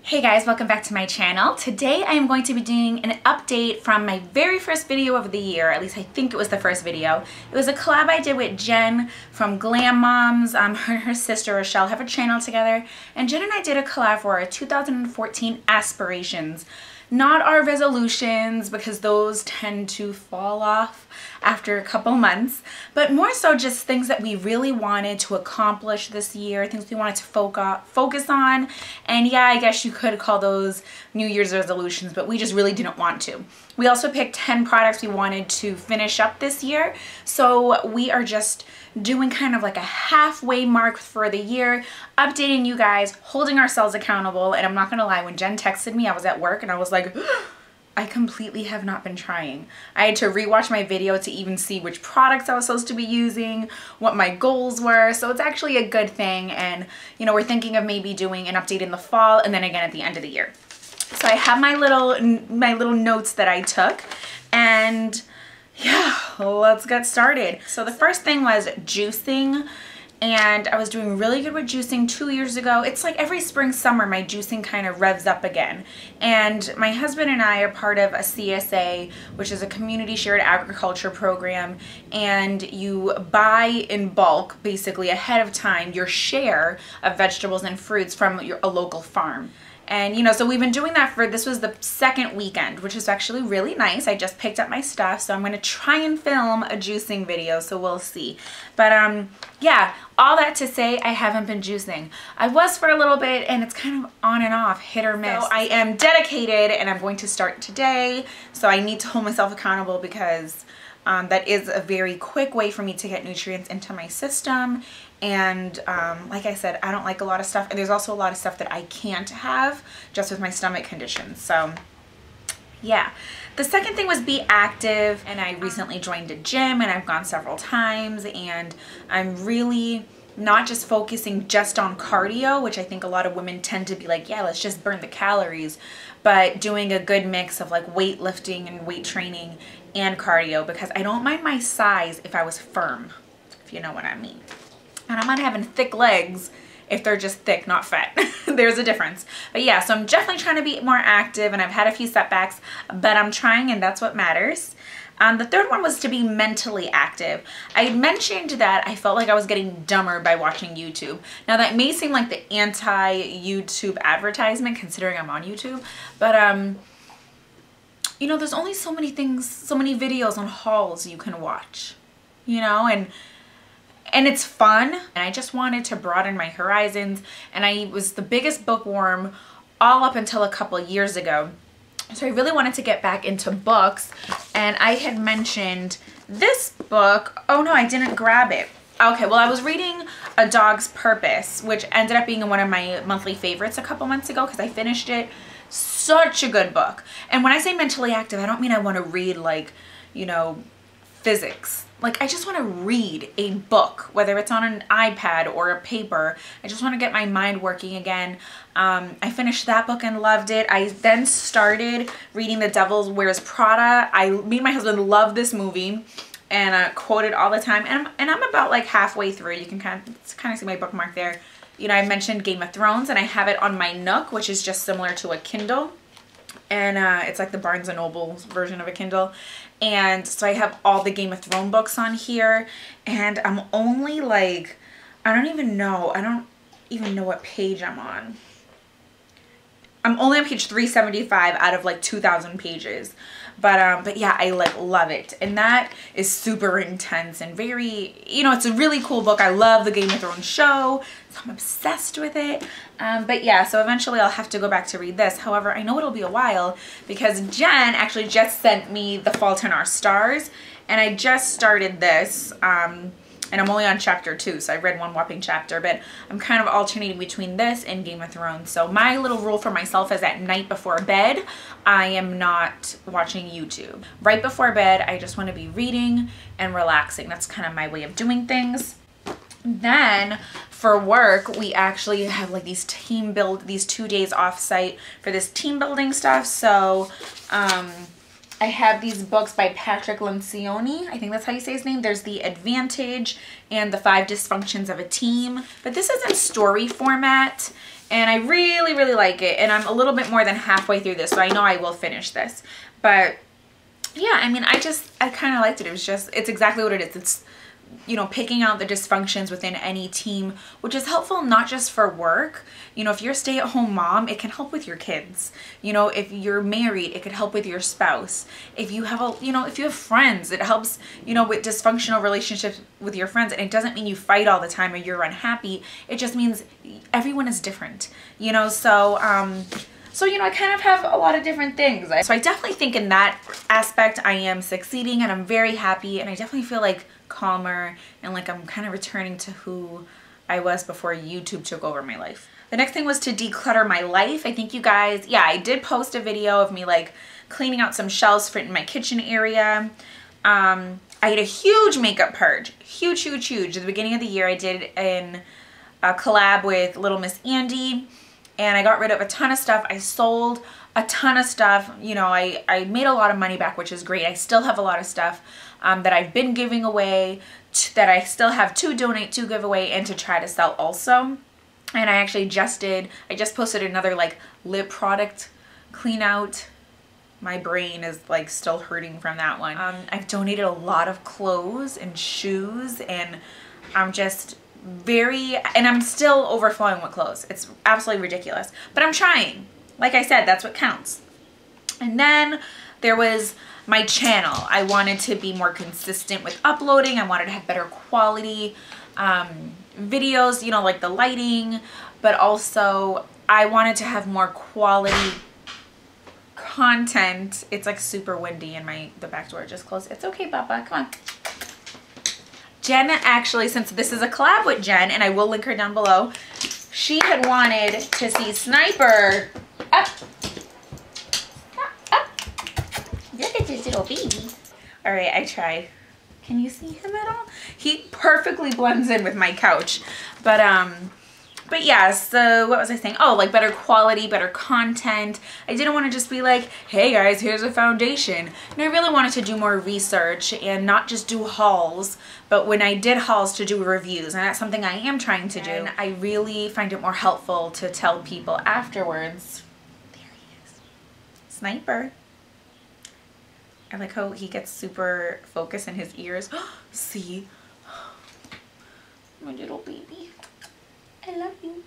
Hey guys, welcome back to my channel. Today I am going to be doing an update from my very first video of the year. At least I think it was the first video. It was a collab I did with Jen from GlamMoms. Her and her sister Rochelle have a channel together, and Jen and I did a collab for our 2014 aspirations. Not our resolutions, because those tend to fall off after a couple months, but more so just things that we really wanted to accomplish this year, things we wanted to focus on. And yeah, I guess you could call those New Year's resolutions, but we just really didn't want to. We also picked 10 products we wanted to finish up this year, so we are just doing kind of like a halfway mark for the year, updating you guys, holding ourselves accountable. And I'm not gonna lie, when Jen texted me, I was at work and I was like, I completely have not been trying. I had to rewatch my video to even see which products I was supposed to be using, what my goals were. So it's actually a good thing. And you know, we're thinking of maybe doing an update in the fall and then again at the end of the year. So I have my little notes that I took, and yeah, let's get started. So the first thing was juicing, and I was doing really good with juicing 2 years ago. It's like every spring, summer, my juicing kind of revs up again. And my husband and I are part of a CSA, which is a community shared agriculture program, and you buy in bulk, basically ahead of time, your share of vegetables and fruits from a local farm. And you know, so we've been doing that this was the second weekend, which is actually really nice. I just picked up my stuff, so I'm gonna try and film a juicing video, so we'll see. But yeah, all that to say, I haven't been juicing. I was for a little bit, and it's kind of on and off, hit or miss. So I am dedicated, and I'm going to start today, so I need to hold myself accountable, because that is a very quick way for me to get nutrients into my system. And like I said, I don't like a lot of stuff, and there's also a lot of stuff that I can't have just with my stomach conditions. So yeah. The second thing was be active, and I recently joined a gym, and I've gone several times, and I'm really not just focusing just on cardio, which I think a lot of women tend to be like, yeah, let's just burn the calories, but doing a good mix of like weightlifting and weight training and cardio, because I don't mind my size if I was firm, if you know what I mean. And I'm not having thick legs if they're just thick, not fat. There's a difference. But yeah, so I'm definitely trying to be more active, and I've had a few setbacks, but I'm trying, and that's what matters. The third one was to be mentally active. I mentioned that I felt like I was getting dumber by watching YouTube. Now that may seem like the anti-YouTube advertisement, considering I'm on YouTube, but you know, there's only so many things, so many videos on hauls you can watch, you know, and it's fun, and I just wanted to broaden my horizons, and I was the biggest bookworm all up until a couple of years ago. So I really wanted to get back into books, and I had mentioned this book. Oh no, I didn't grab it. Okay, well, I was reading A Dog's Purpose, which ended up being one of my monthly favorites a couple months ago because I finished it. Such a good book. And when I say mentally active, I don't mean I want to read like, you know, physics. Like, I just want to read a book, whether it's on an iPad or a paper. I just want to get my mind working again. I finished that book and loved it. I then started reading The Devil Wears Prada. Me and my husband love this movie, and quote it all the time. And I'm about like halfway through. You can kind of see my bookmark there. You know, I mentioned Game of Thrones, and I have it on my Nook, which is just similar to a Kindle. And it's like the Barnes & Noble version of a Kindle. And so I have all the Game of Thrones books on here, and I'm only like, I don't even know what page I'm on. I'm only on page 375 out of like 2,000 pages. But yeah, I like love it. And that is super intense and very, you know, it's a really cool book. I love the Game of Thrones show, so I'm obsessed with it. But yeah, so eventually I'll have to go back to read this. However, I know it'll be a while because Jen actually just sent me The Fault in Our Stars, and I just started this. And I'm only on chapter 2, so I read one whopping chapter, but I'm kind of alternating between this and Game of Thrones. So my little rule for myself is at night before bed, I am not watching YouTube. Right before bed, I just want to be reading and relaxing. That's kind of my way of doing things. Then for work, we actually have like these 2 days off site for this team building stuff. So I have these books by Patrick Lencioni. I think that's how you say his name. There's The Advantage and The 5 Dysfunctions of a Team. But this is in story format, and I really, really like it. And I'm a little bit more than halfway through this, so I know I will finish this. But yeah, I mean, I kind of liked it. It's exactly what it is. It's, you know, picking out the dysfunctions within any team, which is helpful not just for work. You know, if you're a stay-at-home mom, it can help with your kids. You know, if you're married, it could help with your spouse. If you have if you have friends, it helps, you know, with dysfunctional relationships with your friends. And it doesn't mean you fight all the time or you're unhappy. It just means everyone is different, you know, so you know, I kind of have a lot of different things. So I definitely think in that aspect I am succeeding, and I'm very happy, and I definitely feel like calmer and like I'm kind of returning to who I was before YouTube took over my life. The next thing was to declutter my life. I think you guys, yeah, I did post a video of me like cleaning out some shelves in my kitchen area. I had a huge makeup purge, huge. At the beginning of the year, I did a collab with Little Miss Andy, and I got rid of a ton of stuff. I sold a ton of stuff. You know, I made a lot of money back, which is great. I still have a lot of stuff that I've been giving away, that I still have to donate, to give away, and to try to sell also. And I actually I just posted another like lip product clean out. My brain is like still hurting from that one. I've donated a lot of clothes and shoes, and I'm just and I'm still overflowing with clothes. It's absolutely ridiculous, but I'm trying. Like I said, that's what counts. And then there was my channel. I wanted to be more consistent with uploading. I wanted to have better quality videos, you know, like the lighting, but also I wanted to have more quality content. It's like super windy and the back door just closed. It's okay, Papa, come on. Jen actually, since this is a collab with Jen, and I will link her down below, she had wanted to see Sniper. Up. Look at this little baby. All right, I tried. Can you see him at all? He perfectly blends in with my couch. But yeah, so what was I saying? Oh, like better quality, better content. I didn't want to just be like, hey guys, here's a foundation. And I really wanted to do more research and not just do hauls, but when I did hauls, to do reviews. And that's something I am trying to do. And I really find it more helpful to tell people afterwards. There he is. Sniper. I like how he gets super focused in his ears. See? My little baby. I love you.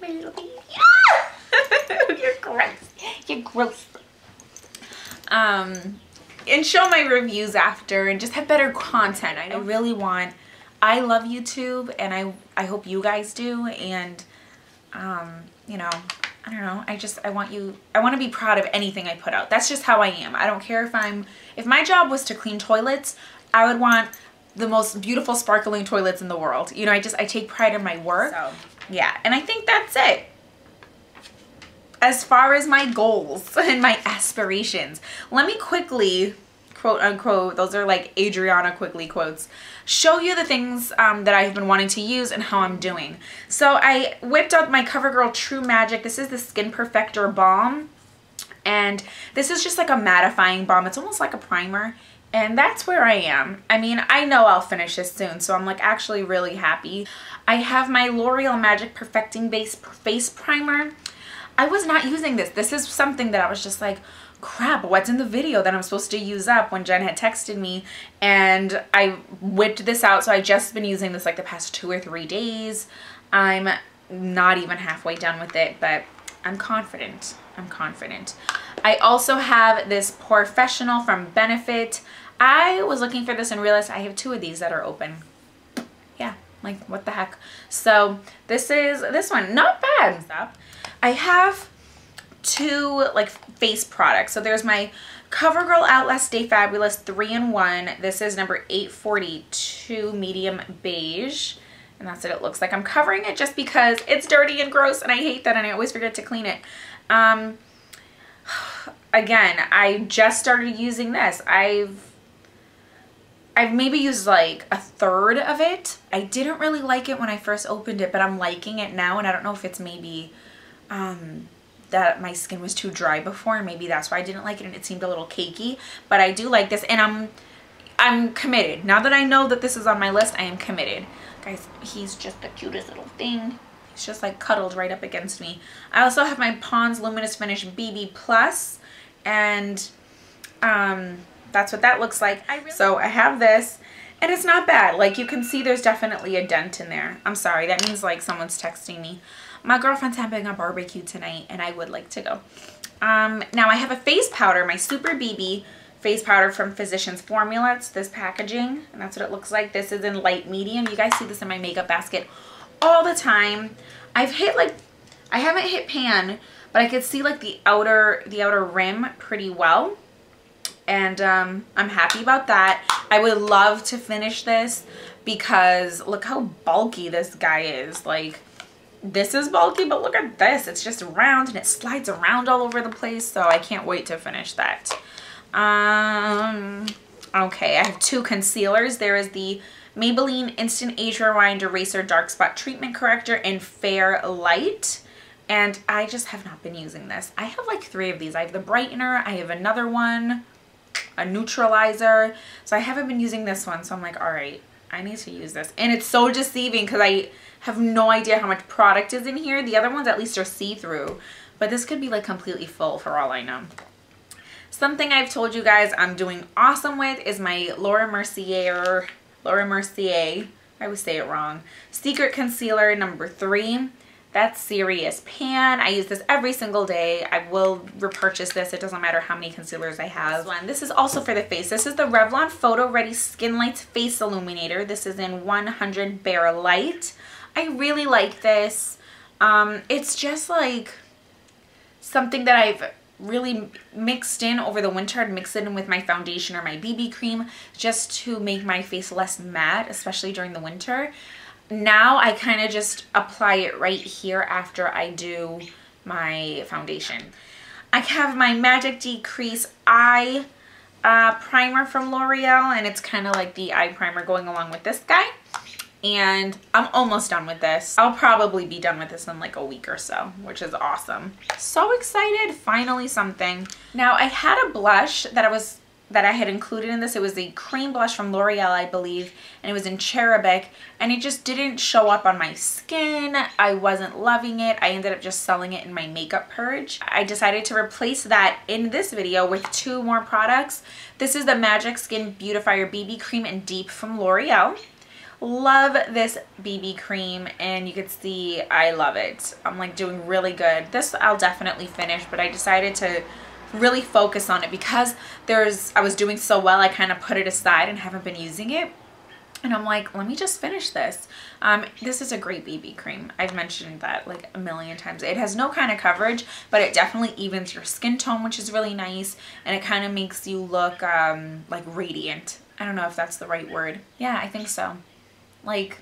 My little baby. You're gross. You're gross. And show my reviews after and just have better content. I love YouTube, and I hope you guys do. And, you know, I don't know. I want to be proud of anything I put out. That's just how I am. I don't care if my job was to clean toilets, I would want the most beautiful sparkling toilets in the world. You know, I take pride in my work. So, yeah, and I think that's it. As far as my goals and my aspirations, let me quickly, quote unquote, those are like Adriana quickly quotes, show you the things that I've been wanting to use and how I'm doing. So I whipped up my CoverGirl True Magic. This is the Skin Perfector Balm. And this is just like a mattifying balm. It's almost like a primer. And that's where I am. I mean, I know I'll finish this soon, so I'm like actually really happy. I have my L'Oreal Magic Perfecting Base Face Primer. I was not using this. This is something that I was just like, crap, what's in the video that I'm supposed to use up, when Jen had texted me, and I whipped this out. So I just been using this like the past 2 or 3 days. I'm not even halfway done with it, but I'm confident. I'm confident. I also have this Professional from Benefit. I was looking for this and realized I have 2 of these that are open. Yeah, like what the heck. So this is this one, not bad. I have 2 like face products. So there's my CoverGirl Outlast Stay Fabulous 3-in-1. This is number 842 medium beige. And that's what it looks like. I'm covering it just because it's dirty and gross and I hate that, and I always forget to clean it. Again, I just started using this. I've maybe used like 1/3 of it. I didn't really like it when I first opened it, but I'm liking it now, and I don't know if it's maybe that my skin was too dry before, and maybe that's why I didn't like it and it seemed a little cakey. But I do like this, and I'm committed. Now that I know that this is on my list, I am committed. Guys, he's just the cutest little thing. It's just like cuddled right up against me. I also have my Pond's Luminous Finish BB Plus, and that's what that looks like. So I have this, and it's not bad. Like, you can see there's definitely a dent in there. I'm sorry, that means like someone's texting me. My girlfriend's having a barbecue tonight, and I would like to go. Now I have a face powder, my Super BB face powder from Physicians Formula. It's this packaging, and that's what it looks like. This is in light medium. You guys see this in my makeup basket all the time. I haven't hit pan, but I could see like the outer rim pretty well. And I'm happy about that. I would love to finish this because look how bulky this guy is. Like, this is bulky, but look at this. It's just round and it slides around all over the place. So I can't wait to finish that. Okay, I have two concealers. There is the Maybelline Instant Age Rewind Eraser Dark Spot Treatment Corrector in Fair Light. And I just have not been using this. I have like 3 of these. I have the brightener, I have another one, a neutralizer. So I haven't been using this one. So I'm like, all right, I need to use this. And it's so deceiving because I have no idea how much product is in here. The other ones at least are see-through, but this could be like completely full for all I know. Something I've told you guys I'm doing awesome with is my Laura Mercier, I always say it wrong, Secret Concealer number 3. That's Serious Pan. I use this every single day. I will repurchase this. It doesn't matter how many concealers I have. This is also for the face. This is the Revlon Photo Ready Skin Lights Face Illuminator. This is in 100 Bare Light. I really like this. It's just like something that I've really mixed in over the winter. I'd mix it in with my foundation or my BB cream just to make my face less matte, especially during the winter. Now I kind of just apply it right here after I do my foundation. I have my Magic Decrease Eye primer from L'Oreal, and it's kind of like the eye primer going along with this guy. And I'm almost done with this. I'll probably be done with this in like a week or so, which is awesome. So excited, finally something. Now I had a blush that I had included in this. It was a cream blush from L'Oreal, I believe, and it was in Cherubic, and it just didn't show up on my skin. I wasn't loving it. I ended up just selling it in my makeup purge. I decided to replace that in this video with 2 more products. This is the Magic Skin Beautifier BB Cream in Deep from L'Oreal. Love this BB cream, and you can see I love it. I'm like doing really good. This I'll definitely finish, but I decided to really focus on it because I was doing so well. I kind of put it aside and haven't been using it, and I'm like, let me just finish this. This is a great BB cream. I've mentioned that like a million times. It has no kind of coverage, but it definitely evens your skin tone, which is really nice, and it kind of makes you look like radiant. I don't know if that's the right word. Yeah, I think so. Like,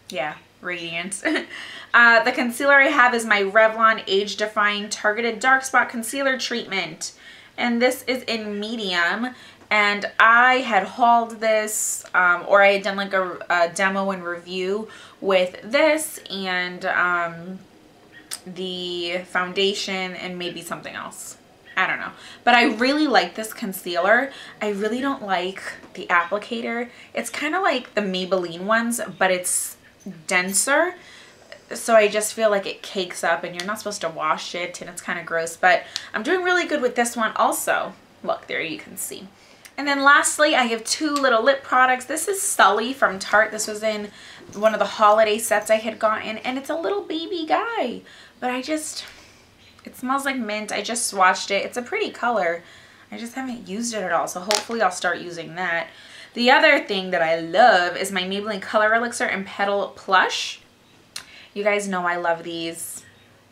yeah, radiant. The concealer I have is my Revlon Age Defying Targeted Dark Spot Concealer Treatment, and this is in medium. And I had hauled this, or I had done like a demo and review with this and the foundation and maybe something else. I don't know, but I really like this concealer. I really don't like the applicator. It's kind of like the Maybelline ones, but it's denser. So I just feel like it cakes up, and you're not supposed to wash it, and it's kind of gross, but I'm doing really good with this one also. Look, there you can see. And then lastly, I have 2 little lip products. This is Sully from Tarte. This was in one of the holiday sets I had gotten, and it's a little baby guy, but it smells like mint. I just swatched it. It's a pretty color. I just haven't used it at all, so hopefully I'll start using that. The other thing that I love is my Maybelline Color Elixir and Petal Plush. You guys know I love these.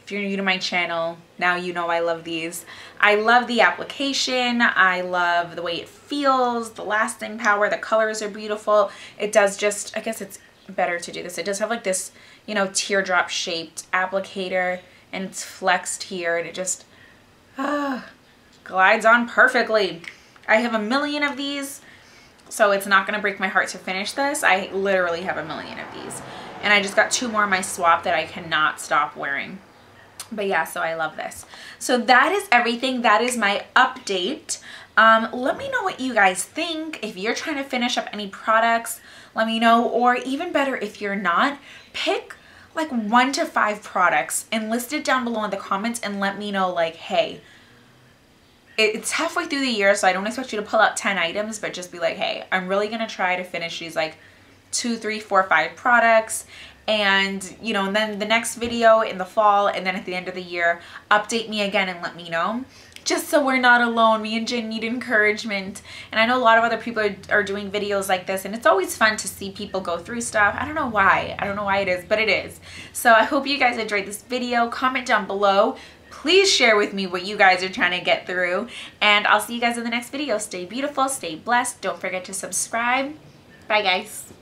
If you're new to my channel, now you know I love these. I love the application. I love the way it feels, the lasting power. The colors are beautiful. It does just, I guess it's better to do this. It does have like this, you know, teardrop shaped applicator, and it's flexed here, and it just glides on perfectly. I have a million of these, so it's not gonna break my heart to finish this. I literally have a million of these, and I just got 2 more in my swap that I cannot stop wearing. But yeah, so I love this. So that is everything. That is my update. Let me know what you guys think. If you're trying to finish up any products, let me know. Or even better, if you're not, pick like 1 to 5 products and list it down below in the comments and let me know like, hey, it's halfway through the year, so I don't expect you to pull out 10 items, but just be like, hey, I'm really gonna try to finish these like 2, 3, 4, 5 products. And you know, and then the next video in the fall, and then at the end of the year, update me again and let me know. Just so we're not alone. Me and Jen need encouragement. And I know a lot of other people are doing videos like this, and it's always fun to see people go through stuff. I don't know why. I don't know why it is, but it is. So I hope you guys enjoyed this video. Comment down below. Please share with me what you guys are trying to get through. And I'll see you guys in the next video. Stay beautiful. Stay blessed. Don't forget to subscribe. Bye, guys.